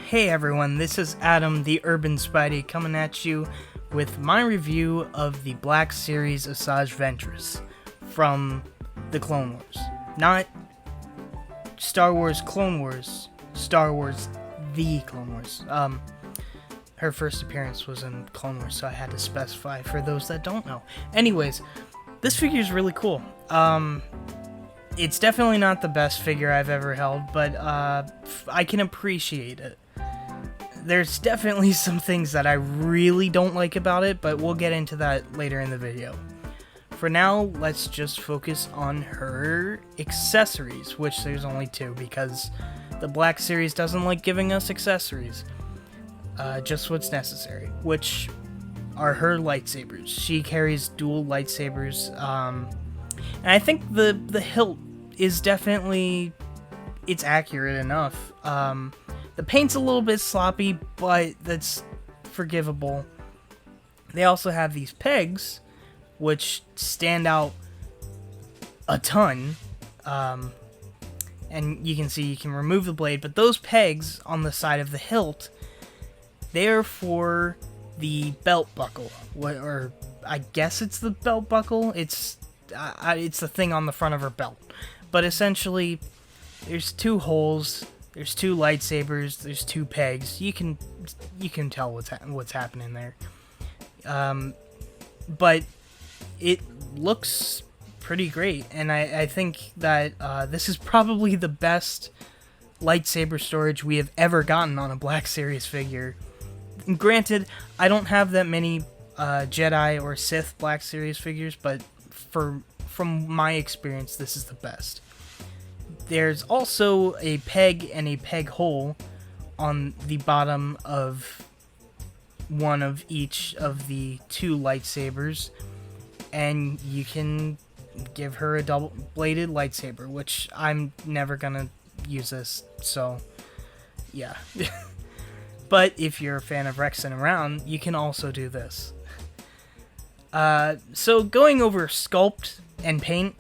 Hey everyone, this is Adam the Urban Spidey coming at you with my review of the Black Series Asajj Ventress from the Clone Wars. Not Star Wars Clone Wars, Star Wars The Clone Wars. Her first appearance was in Clone Wars, so I had to specify for those that don't know. Anyways, this figure is really cool. It's definitely not the best figure I've ever held, but I can appreciate it. There's definitely some things that I really don't like about it, but we'll get into that later in the video. For now, let's just focus on her accessories, which there's only two, because the Black Series doesn't like giving us accessories. Just what's necessary, which are her lightsabers. She carries dual lightsabers, and I think the hilt is definitely, it's accurate enough. The paint's a little bit sloppy, but that's forgivable. They also have these pegs, which stand out a ton. And you can see you can remove the blade, but those pegs on the side of the hilt, they're for the belt buckle. Or I guess it's the belt buckle. It's the thing on the front of her belt. But essentially, there's two holes. There's two lightsabers. There's two pegs. You can tell what's happening there. But it looks pretty great, and I think that this is probably the best lightsaber storage we have ever gotten on a Black Series figure. And granted, I don't have that many Jedi or Sith Black Series figures, but from my experience, this is the best. There's also a peg and a peg hole on the bottom of one of each of the two lightsabers, and you can give her a double-bladed lightsaber, which I'm never gonna use this, so yeah. But if you're a fan of Rexing around, you can also do this. So going over sculpt and paint,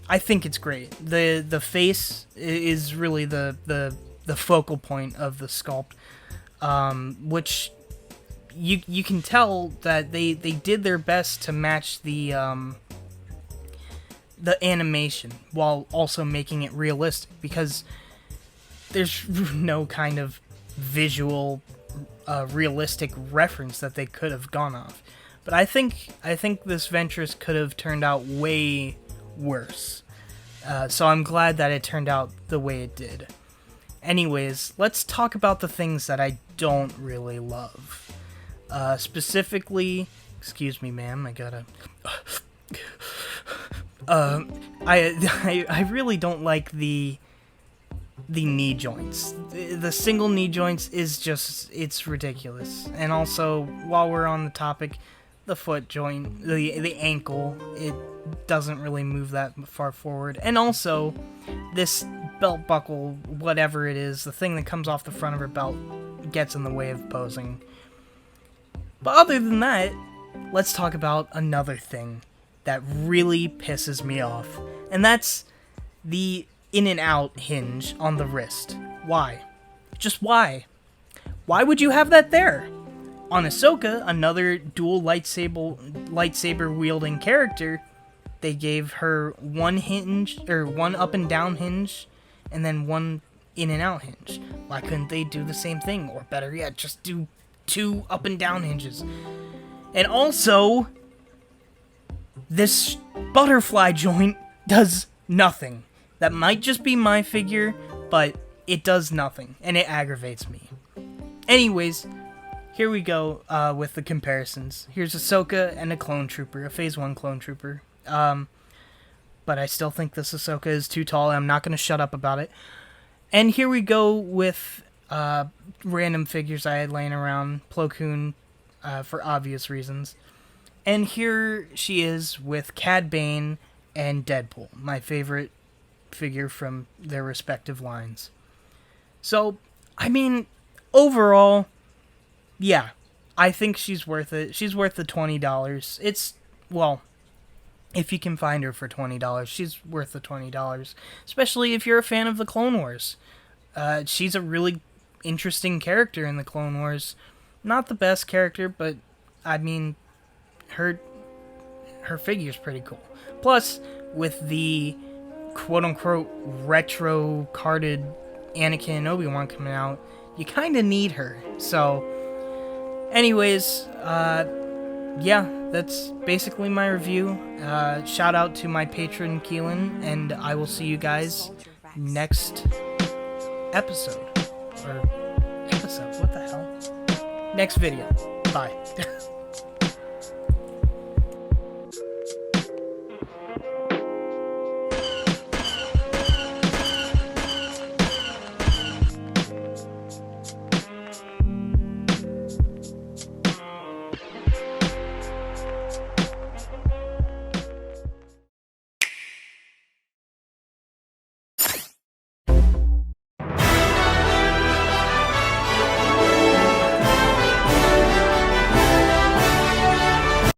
I think it's great. The face is really the focal point of the sculpt, which you can tell that they did their best to match the animation while also making it realistic, because there's no kind of visual realistic reference that they could have gone off. But I think this Ventress could have turned out way worse. So I'm glad that it turned out the way it did. Anyways, let's talk about the things that I don't really love. Specifically, excuse me, ma'am, I gotta... I really don't like the knee joints. The single knee joints is just, it's ridiculous. And also, while we're on the topic, the foot joint, the ankle, it doesn't really move that far forward. And also, this belt buckle, whatever it is, the thing that comes off the front of her belt, gets in the way of posing. But other than that, let's talk about another thing that really pisses me off. And that's the in and out hinge on the wrist. Why? Just why? Why would you have that there? On Ahsoka, another dual lightsaber wielding character, they gave her one hinge, or one up and down hinge, and then one in and out hinge. Why couldn't they do the same thing? Or better yet, just do two up and down hinges. And also, this butterfly joint does nothing. That might just be my figure, but it does nothing, and it aggravates me. Anyways, here we go with the comparisons. Here's Ahsoka and a clone trooper, a Phase 1 clone trooper. But I still think this Ahsoka is too tall, and I'm not going to shut up about it. And here we go with random figures I had laying around, Plo Koon, for obvious reasons. And here she is with Cad Bane and Deadpool, my favorite figure from their respective lines. So, I mean, overall, yeah, I think she's worth it. She's worth the $20. It's, well, if you can find her for $20, she's worth the $20. Especially if you're a fan of the Clone Wars. She's a really interesting character in the Clone Wars. Not the best character, but I mean, her figure's pretty cool. Plus, with the quote-unquote retro carded Anakin and Obi-Wan coming out, you kind of need her. So, anyways, yeah, that's basically my review. Shout out to my patron Keelan, and I will see you guys next episode. Or episode, what the hell? Next video. Bye.